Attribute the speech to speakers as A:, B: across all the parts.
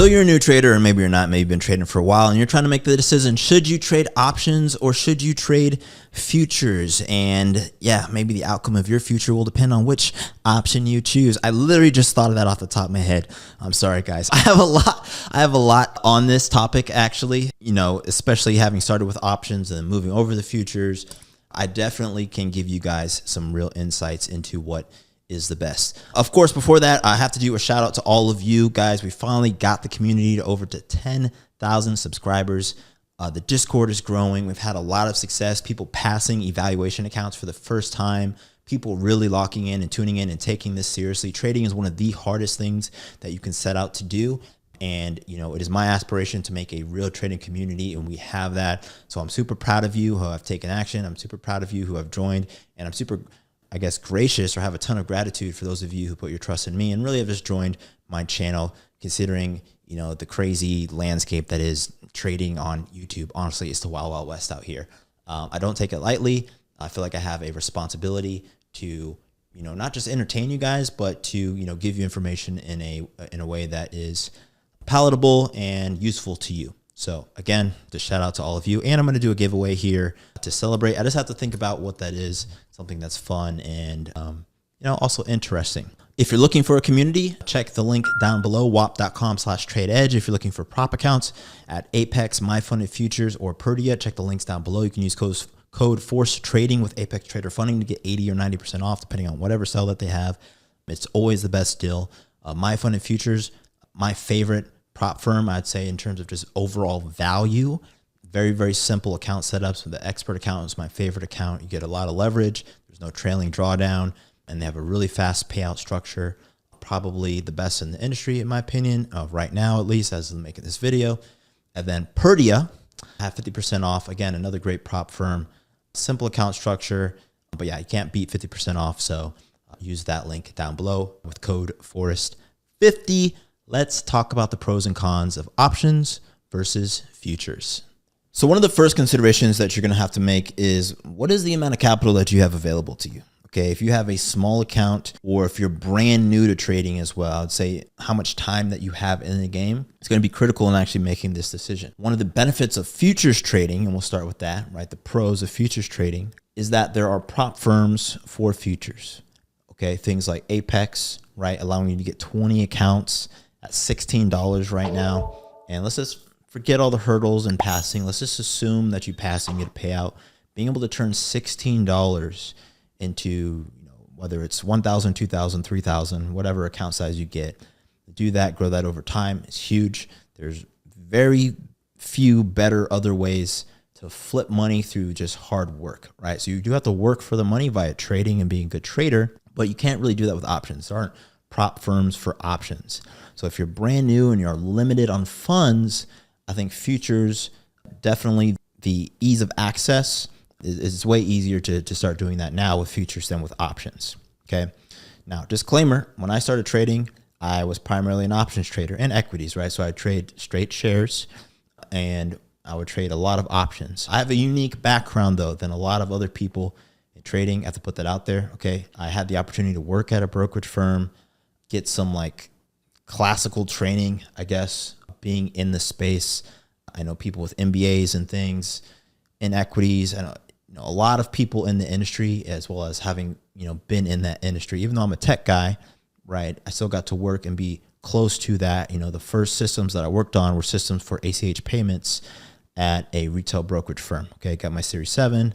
A: So you're a new trader, or maybe you're not, maybe you've been trading for a while and you're trying to make the decision, should you trade options or should you trade futures? And yeah, maybe the outcome of your future will depend on which option you choose. I literally just thought of that off the top of my head. I'm sorry, guys. I have a lot on this topic, actually, you know, especially having started with options and moving over the futures. I definitely can give you guys some real insights into what is the best. Of course, before that, I have to do a shout out to all of you guys. We finally got the community to over to 10,000 subscribers. The Discord is growing. We've had a lot of success. People passing evaluation accounts for the first time. People really locking in and tuning in and taking this seriously. Trading is one of the hardest things that you can set out to do. And, you know, it is my aspiration to make a real trading community, and we have that. So I'm super proud of you who have taken action. I'm super proud of you who have joined, and I'm super, I guess, gracious, or have a ton of gratitude for those of you who put your trust in me and really have just joined my channel, considering, you know, the crazy landscape that is trading on YouTube. Honestly, it's the wild, wild west out here. I don't take it lightly. I feel like I have a responsibility to, you know, not just entertain you guys, but to, you know, give you information in a way that is palatable and useful to you. So again, just shout out to all of you. And I'm going to do a giveaway here to celebrate. I just have to think about what that is, something that's fun and, you know, also interesting. If you're looking for a community, check the link down below, wap.com/tradeedge. If you're looking for prop accounts at Apex, My Funded Futures, or Purdia, check the links down below. You can use code FORCETRADING with Apex Trader Funding to get 80 or 90% off, depending on whatever sell that they have. It's always the best deal. My Funded Futures, my favorite prop firm, I'd say, in terms of just overall value. Very, very simple account setups. With the expert account is my favorite account. You get a lot of leverage. There's no trailing drawdown, and they have a really fast payout structure. Probably the best in the industry, in my opinion, right now, at least, as I'm making this video. And then Purdia, I have 50% off. Again, another great prop firm. Simple account structure, but yeah, you can't beat 50% off. So use that link down below with code FOREST50. Let's talk about the pros and cons of options versus futures. So one of the first considerations that you're going to have to make is, what is the amount of capital that you have available to you? Okay, if you have a small account, or if you're brand new to trading as well, I'd say how much time that you have in the game is going to be critical in actually making this decision. One of the benefits of futures trading, and we'll start with that, right? The pros of futures trading is that there are prop firms for futures. Okay, things like Apex, right? Allowing you to get 20 accounts at $16 right now. And let's just forget all the hurdles and passing. Let's just assume that you pass and get a payout. Being able to turn $16 into, you know, whether it's 1,000, 2,000, 3,000, whatever account size you get, do that, grow that over time. It's huge. There's very few better other ways to flip money through just hard work, right? So you do have to work for the money via trading and being a good trader, but you can't really do that with options. There aren't prop firms for options. So if you're brand new and you're limited on funds, I think futures, definitely the ease of access is way easier to start doing that now with futures than with options. Okay. Now, disclaimer, when I started trading, I was primarily an options trader and equities, right? So I trade straight shares and I would trade a lot of options. I have a unique background though than a lot of other people in trading. I have to put that out there. Okay. I had the opportunity to work at a brokerage firm, get some like classical training, I guess, being in the space. I know people with MBAs and things in equities, and you know, a lot of people in the industry, as well as having, you know, been in that industry. Even though I'm a tech guy, right, I still got to work and be close to that. You know, the first systems that I worked on were systems for ACH payments at a retail brokerage firm. Okay, got my Series 7,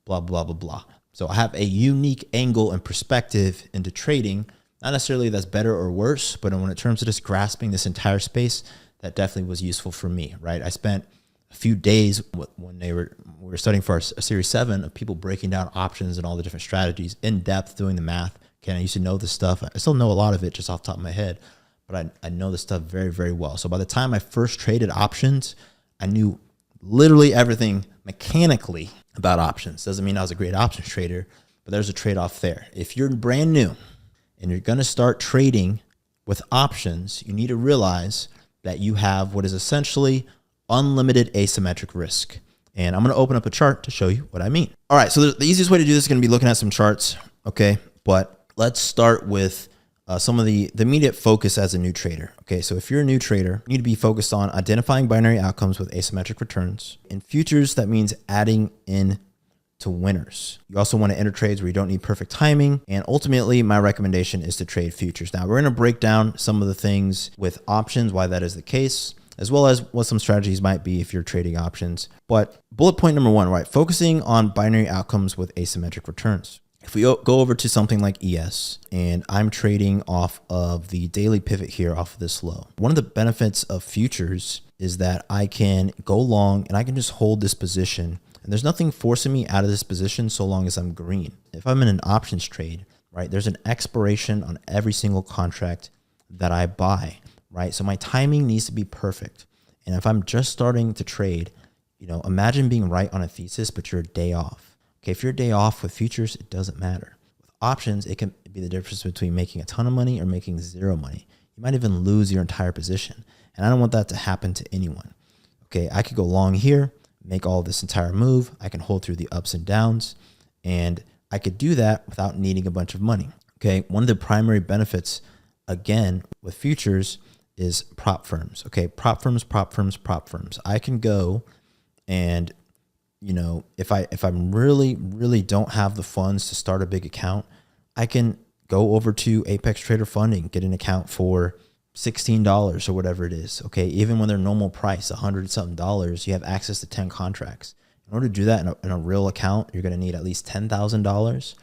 A: blah, blah, blah, blah. So I have a unique angle and perspective into trading. Not necessarily that's better or worse, but in terms of just grasping this entire space, that definitely was useful for me, right? I spent a few days when we were studying for a Series 7 of people breaking down options and all the different strategies in depth, doing the math. Okay, I used to know this stuff. I still know a lot of it just off the top of my head, but I know this stuff very, very well. So by the time I first traded options, I knew literally everything mechanically about options. Doesn't mean I was a great options trader, but there's a trade-off there. If you're brand new and you're going to start trading with options, you need to realize that you have what is essentially unlimited asymmetric risk. And I'm going to open up a chart to show you what I mean. All right, so the easiest way to do this is going to be looking at some charts, okay? But let's start with some of the immediate focus as a new trader. Okay, so if you're a new trader, you need to be focused on identifying binary outcomes with asymmetric returns. In futures, that means adding in to winners. You also want to enter trades where you don't need perfect timing. And ultimately, my recommendation is to trade futures. Now, we're going to break down some of the things with options, why that is the case, as well as what some strategies might be if you're trading options. But bullet point number one, right? Focusing on binary outcomes with asymmetric returns. If we go over to something like ES, and I'm trading off of the daily pivot here off of this low, one of the benefits of futures is that I can go long and I can just hold this position. And there's nothing forcing me out of this position so long as I'm green. If I'm in an options trade, right, there's an expiration on every single contract that I buy, right? So my timing needs to be perfect. And if I'm just starting to trade, imagine being right on a thesis, but you're a day off. Okay, if you're a day off with futures, it doesn't matter. With options, it can be the difference between making a ton of money or making zero money. You might even lose your entire position. And I don't want that to happen to anyone. Okay, I could go long here, make all this entire move. I can hold through the ups and downs, and I could do that without needing a bunch of money. Okay, one of the primary benefits, again, with futures is prop firms. Okay, prop firms. I can go and, if I'm really don't have the funds to start a big account, I can go over to Apex Trader Funding, get an account for $16 or whatever it is. Okay, even when they're normal price, $100 something, you have access to 10 contracts. In order to do that in a real account, you're going to need at least $10,000.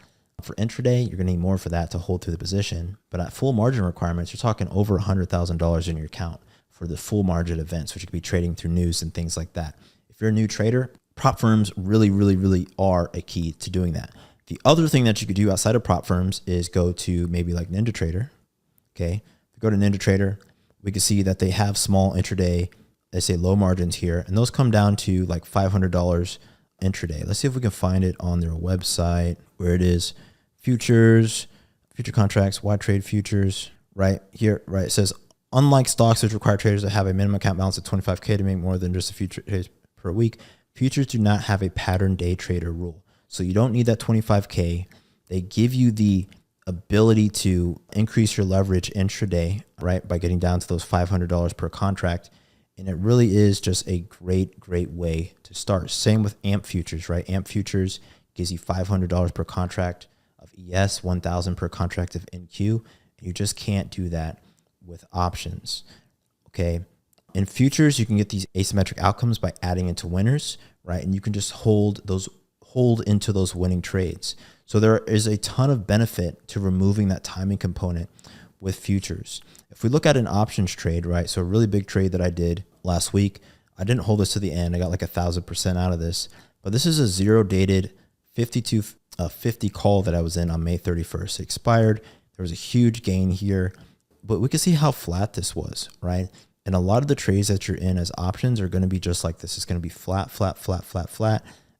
A: For intraday, you're going to need more for that to hold through the position. But at full margin requirements, you're talking over $100,000 in your account for the full margin events, which you could be trading through news and things like that. If you're a new trader, prop firms really are a key to doing that. The other thing that you could do outside of prop firms is go to maybe like NinjaTrader. Okay, go to NinjaTrader, we can see that they have small intraday, they say low margins here, and those come down to like $500 intraday. Let's see if we can find it on their website where it is. Futures, future contracts, why trade futures, right here, right? It says, unlike stocks, which require traders to have a minimum account balance of 25K to make more than just a few trades per week, futures do not have a pattern day trader rule. So you don't need that 25K. They give you the ability to increase your leverage intraday, right, by getting down to those $500 per contract. And it really is just a great way to start. Same with AMP futures, right? AMP futures gives you $500 per contract of ES, $1,000 per contract of NQ. And you just can't do that with options. Okay. In futures, you can get these asymmetric outcomes by adding into winners, right? And you can just hold into those winning trades. So there is a ton of benefit to removing that timing component with futures. If we look at an options trade, right? So a really big trade that I did last week, I didn't hold this to the end. I got like 1,000% out of this, but this is a zero dated 50 call that I was in on May 31st. It expired. There was a huge gain here, but we can see how flat this was, right? And a lot of the trades that you're in as options are going to be just like this. It's going to be flat.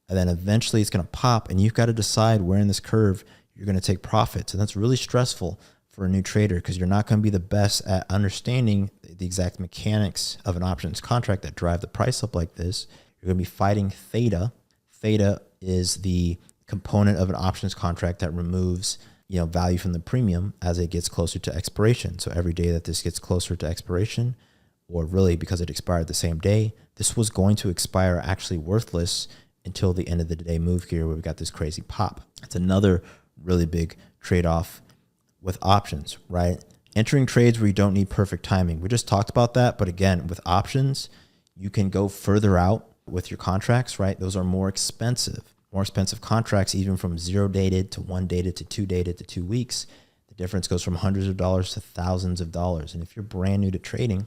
A: And then eventually it's going to pop, and you've got to decide where in this curve you're going to take profits. And that's really stressful for a new trader because you're not going to be the best at understanding the exact mechanics of an options contract that drive the price up like this. You're going to be fighting theta. Theta is the component of an options contract that removes, value from the premium as it gets closer to expiration. So every day that this gets closer to expiration, or really because it expired the same day, this was going to expire actually worthless until the end of the day move here where we got this crazy pop. It's another really big trade-off with options, right? Entering trades where you don't need perfect timing. We just talked about that, but again, with options, you can go further out with your contracts, right? Those are more expensive contracts, even from 0 dated to 1 dated to 2 dated to 2 weeks. The difference goes from hundreds of dollars to thousands of dollars. And if you're brand new to trading,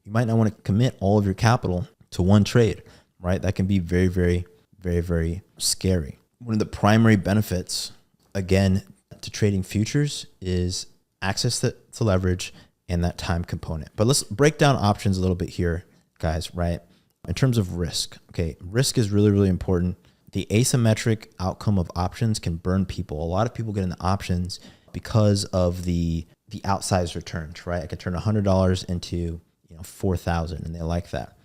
A: you might not want to commit all of your capital to one trade, right? That can be very scary. One of the primary benefits, again, to trading futures is access to leverage and that time component. But let's break down options a little bit here, guys, right? In terms of risk, okay, risk is really important. The asymmetric outcome of options can burn people. A lot of people get into options because of the outsized returns, right? I could turn $100 into 4,000 and they like that.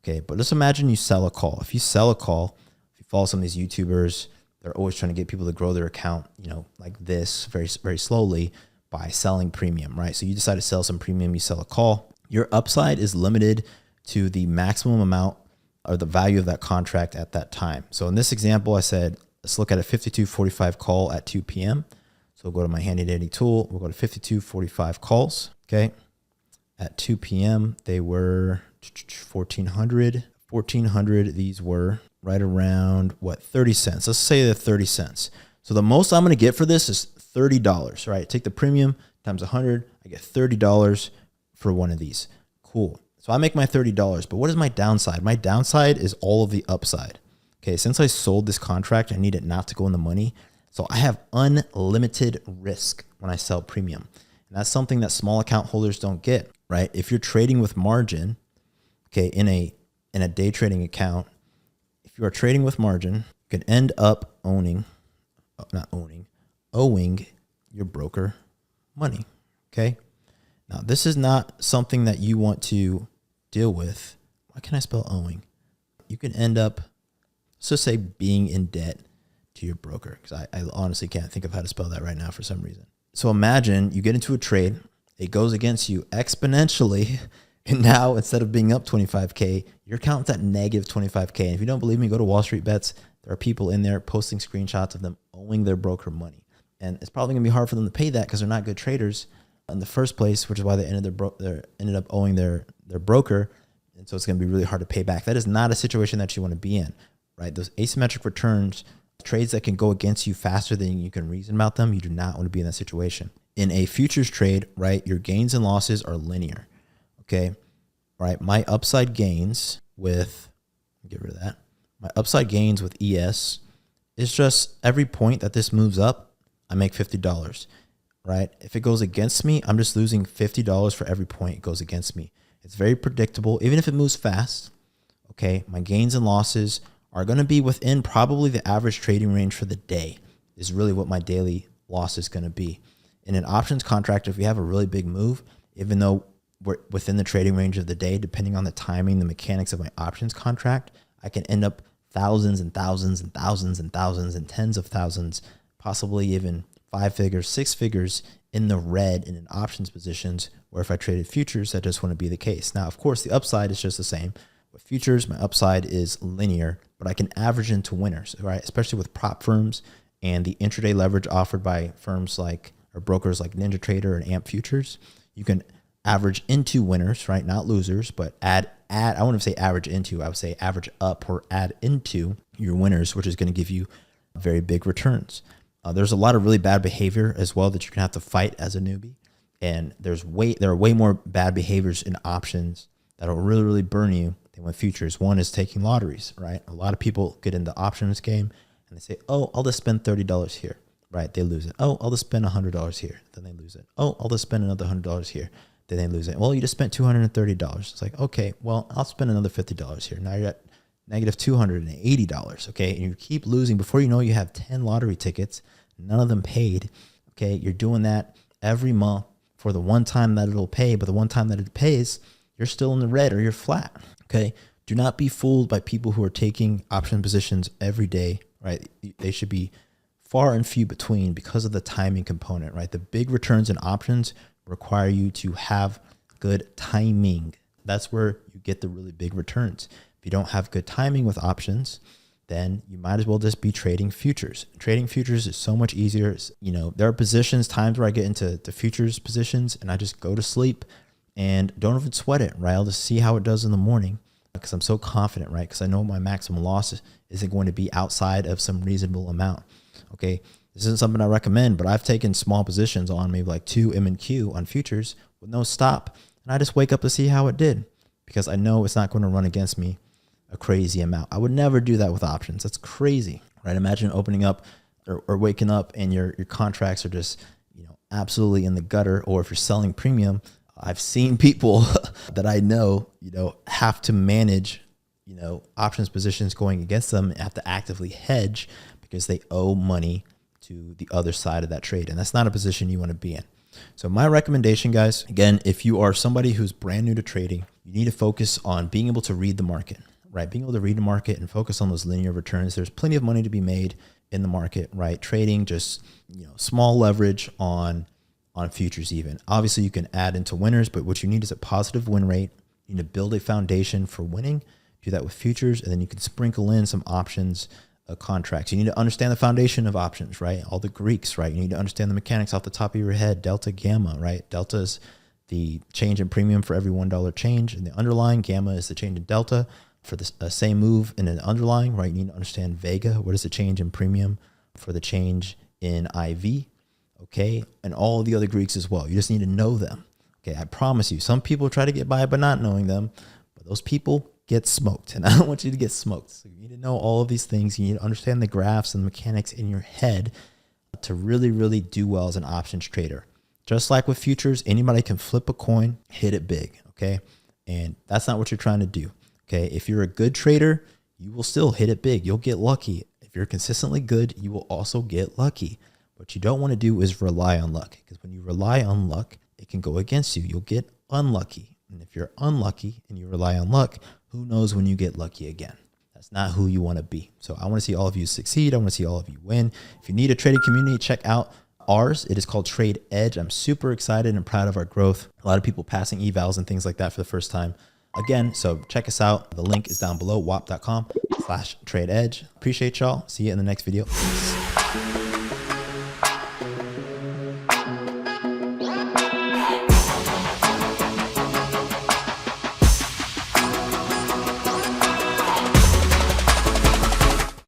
A: Okay, but let's imagine you sell a call. If you sell a call, if you follow some of these YouTubers, they're always trying to get people to grow their account, like this very slowly. by selling premium, right? So you decide to sell some premium, you sell a call. Your upside is limited to the maximum amount or the value of that contract at that time. So in this example, I said, let's look at a 52.45 call at 2 p.m. So we'll go to my handy dandy tool. We'll go to 52.45 calls. Okay. At 2 p.m., they were 1,400. 1,400, these were right around, what, 30 cents. Let's say they're 30 cents. So the most I'm going to get for this is $30, right? Take the premium times 100. I get $30 for one of these. Cool. So I make my $30, but what is my downside? My downside is all of the upside. Okay, since I sold this contract, I need it not to go in the money. So I have unlimited risk when I sell premium. And that's something that small account holders don't get, right? If you're trading with margin, okay, in a day trading account, if you are trading with margin, you can end up owing your broker money, okay? Now, this is not something that you want to deal with. Why can't I spell owing? You can end up, let's just say, being in debt to your broker, because I honestly can't think of how to spell that right now for some reason. So imagine you get into a trade, it goes against you exponentially, and now instead of being up 25K, your account's at negative 25K. And if you don't believe me, go to Wall Street Bets. There are people in there posting screenshots of them owing their broker money. And it's probably gonna be hard for them to pay that because they're not good traders in the first place, which is why they ended up owing their broker. And so it's going to be really hard to pay back. That is not a situation that you want to be in, right? Those asymmetric returns, trades that can go against you faster than you can reason about them, you do not want to be in that situation. In a futures trade, right, your gains and losses are linear, okay? Right, my upside gains with, get rid of that. My upside gains with ES is just every point that this moves up, I make $50. Right? If it goes against me, I'm just losing $50 for every point it goes against me. It's very predictable. Even if it moves fast, okay, my gains and losses are going to be within probably the average trading range for the day is really what my daily loss is going to be. In an options contract, if we have a really big move, even though we're within the trading range of the day, depending on the timing, the mechanics of my options contract, I can end up thousands and thousands and thousands and thousands and tens of thousands, possibly even 5 figures, 6 figures in the red in an options positions, where if I traded futures, that just wouldn't be the case. Now, of course, the upside is just the same. With futures, my upside is linear, but I can average into winners, right? Especially with prop firms and the intraday leverage offered by firms like, or brokers like NinjaTrader and Amp Futures. You can average into winners, right? Not losers, but add, I wouldn't say average into, I would say average up or add into your winners, which is going to give you very big returns. There's a lot of really bad behavior as well that you're gonna have to fight as a newbie. And there are way more bad behaviors in options that'll really, really burn you than with futures. One is taking lotteries, right? A lot of people get into the options game and they say, oh, I'll just spend $30 here, right? They lose it. Oh, I'll just spend $100 here. Then they lose it. Oh, I'll just spend another $100 here. Then they lose it. Well, you just spent $230. It's like, okay, well, I'll spend another $50 here. Now you're at negative $280, okay? And you keep losing. Before you know, you have 10 lottery tickets, none of them paid, okay? You're doing that every month for the one time that it'll pay, but the one time that it pays, you're still in the red or you're flat, okay? Do not be fooled by people who are taking option positions every day, right? They should be far and few between because of the timing component, right? The big returns in options require you to have good timing. That's where you get the really big returns. If you don't have good timing with options, then you might as well just be trading futures. Trading futures is so much easier. You know, there are times where I get into the futures positions and I just go to sleep and don't even sweat it, right? I'll just see how it does in the morning because I'm so confident, right? Because I know my maximum loss isn't going to be outside of some reasonable amount, okay? This isn't something I recommend, but I've taken small positions on maybe like 2 M&Q on futures with no stop. And I just wake up to see how it did because I know it's not going to run against me a crazy amount. I would never do that with options. That's crazy, right? Imagine opening up or waking up and your contracts are just, you know, absolutely in the gutter. Or if you're selling premium, I've seen people that I know, you know, have to manage, you know, options positions going against them and have to actively hedge because they owe money to the other side of that trade. And that's not a position you want to be in. So my recommendation, guys, again, if you are somebody who's brand new to trading, you need to focus on being able to read the market, right? Being able to read the market and focus on those linear returns. There's plenty of money to be made in the market, right? Trading just, you know, small leverage on on futures even. Obviously, you can add into winners, but what you need is a positive win rate. You need to build a foundation for winning. Do that with futures, and then you can sprinkle in some options contracts. You need to understand the foundation of options, right? All the Greeks, right? You need to understand the mechanics off the top of your head. Delta, gamma, right? Delta is the change in premium for every $1 change in the underlying. Gamma is the change in delta for the same move in an underlying, right? You need to understand Vega. What is the change in premium for the change in IV? Okay. And all the other Greeks as well. You just need to know them. Okay. I promise you, some people try to get by by not knowing them, but those people get smoked, and I don't want you to get smoked. So you need to know all of these things. You need to understand the graphs and the mechanics in your head to really, really do well as an options trader. Just like with futures, anybody can flip a coin, hit it big, okay? And that's not what you're trying to do, okay? If you're a good trader, you will still hit it big. You'll get lucky. If you're consistently good, you will also get lucky. What you don't want to do is rely on luck, because when you rely on luck, it can go against you. You'll get unlucky. And if you're unlucky and you rely on luck, who knows when you get lucky again? That's not who you want to be. So I want to see all of you succeed. I want to see all of you win. If you need a trading community, check out ours. It is called Trade Edge. I'm super excited and proud of our growth. A lot of people passing evals and things like that for the first time. Again, so check us out. The link is down below, wap.com/trade edge. Appreciate y'all. See you in the next video. Peace.